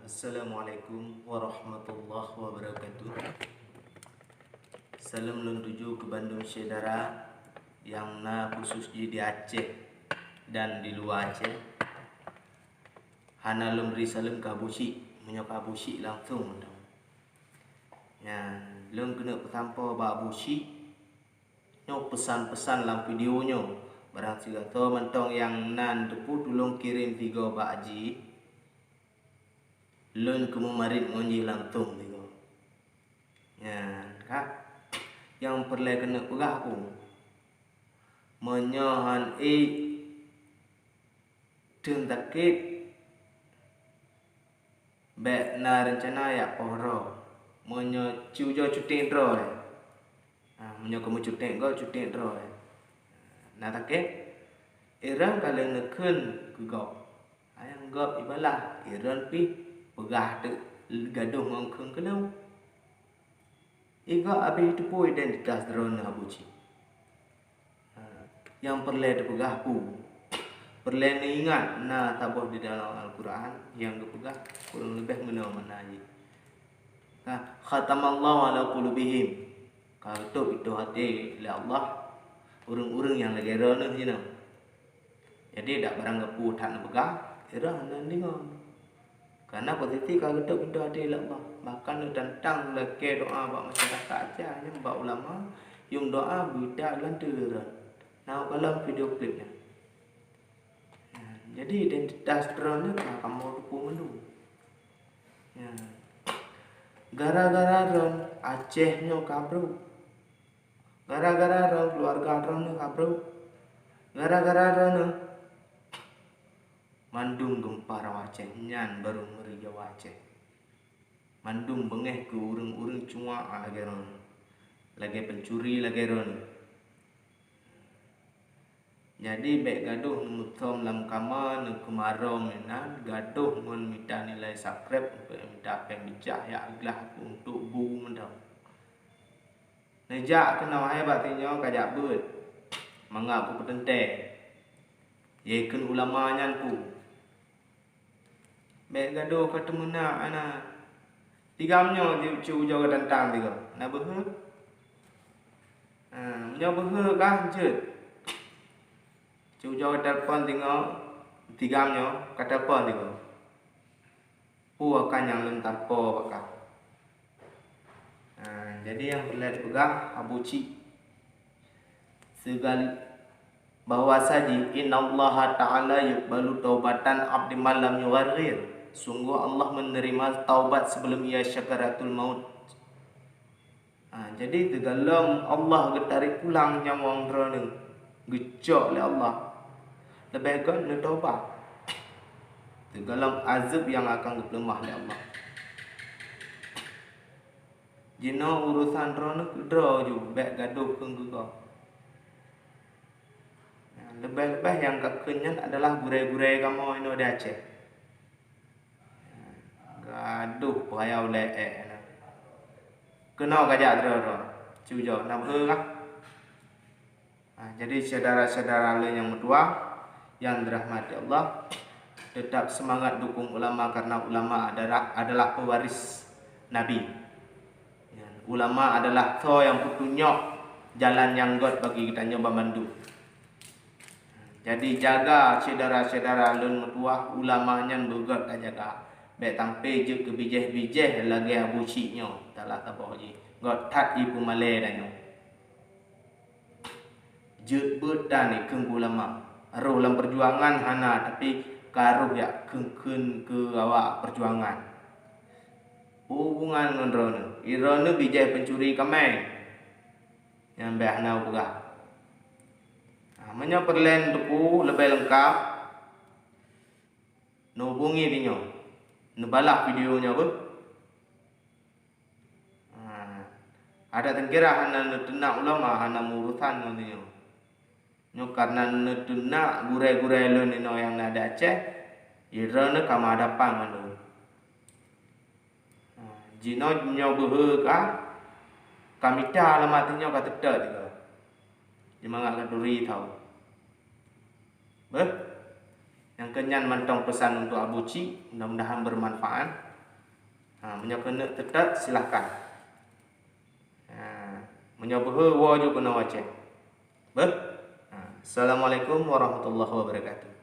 Assalamualaikum warahmatullahi wabarakatuh. Salam lun tuju ke Bandung saudara yang khusus di Aceh dan di luar Aceh. Hana lum beri salam ke Abusi, menyok Abusi langsung. Ya, lum kena petampa ba Abusi. Nyok pesan-pesan dalam videonya. Barang sigato mentong yang nan tepu tolong kirim 3 bakji. Lun kemarin ngonji langsung gitu. Ya, kak. Yang perlu kena pegah aku. Menyohan deng takit bek na rencana ya pohro. Menyo ciujo cuting dro. Menyo kamu cuting go cuting dro. Na takit irang kalian nekun kegop. Ayang gop ibalah iran pi pegah tu gaduh ngongkeng kelau. Iga abi itu pun identitas drone Abuci. Yang perlu dipegah pu. Perlu ingat na tabuh di dalam Al-Quran yang dipegah kurang lebih mana aja. Khatamallahu ala qulubihim. Kalau itu hati oleh Allah urang-urang yang lagi rana ni. Jadi tak barang kepu tak nak pegah, irah nan dengar. Karena posisi kalau itu hati oleh Allah. Bahkan tentang lagi doa bak masyarakat aja yang bak ulama yung doa bida lantaran. Nah kalau video klipnya. Jadi identitas drone kamu lupa menu. Ya. Gara-gara drone Aceh nyo kabro. Gara-gara drone keluarga drone kabro. Gara-gara drone Mandung gempar Aceh nyan baru meriah Aceh. Mandung bengeh ke urang-urang cuma lagi ron. Lagi pencuri lagi ron. Jadi baik gaduh mutom lam kamar nu kemarau menan gaduh ngon minta nilai subscribe minta pembicak ya aglah untuk bu mendam. Nejak kena wahai batinyo kajak beut. Mangga ku petente. Yekeun ulama nyan ku. Baik gaduh ketemu nak ana. Tigamnyo cu jo tentang tiga. Na behe. Nyo behe kah jet. Cujo telpon tengok tigamnyo kata telpon tengok. Pu akan yang lentar po bakal. Jadi yang perlu dipegang Abuci. Segala bahwa saja innallaha ta'ala yuqbalu taubatan abdi malam yughir. Sungguh Allah menerima taubat sebelum ia syakaratul maut. Jadi tegalam Allah getarik pulang nyawang drone. Gecok oleh Allah. Lebih kan nak taubat. Dalam azab yang akan dipelemah oleh Allah. Jina urusan drone kedra ju baik gaduh keng juga. Lebih-lebih yang kekenyan adalah gurai-gurai kamu ini di Aceh. Gaduh payau leek. Kena kajak drone. Cujo nak kah? Jadi saudara-saudara yang berdua yang dirahmati Allah, tetap semangat dukung ulama karena ulama adalah pewaris Nabi. Ulama adalah to yang petunjuk jalan yang god bagi kita nyoba mandu. Jadi jaga saudara-saudara lun metua ulamanya begot jaga. Baik tampe je ke bijih-bijih lagi Abuci nyo, taklah taboh je. God tat ibu malay danyo. Jut betan ni keng ulama. Roh dalam perjuangan hana tapi karuh ya kengken ke awak perjuangan. Hubungan dengan drone. Irone bijai pencuri kamai. Yang behna pegah. Menyo perlen depu lebih lengkap. Hubungi dinyo. Nebalak videonya apa? Ada tengkira hana tenak ulama hana urusan dengan dinyo. No karena netuna gurai-gurai lo ni no yang ada Aceh, irana kama hadapan manu. Jino nyo behe ka, kamita alamat nyo kata tet ke. Jemangak kaduri tahu. Yang kenyan mantong pesan untuk Abuci, mudah-mudahan bermanfaat. Menyokong tetap silakan. Menyobah wa juga kena wajah. Assalamualaikum warahmatullahi wabarakatuh.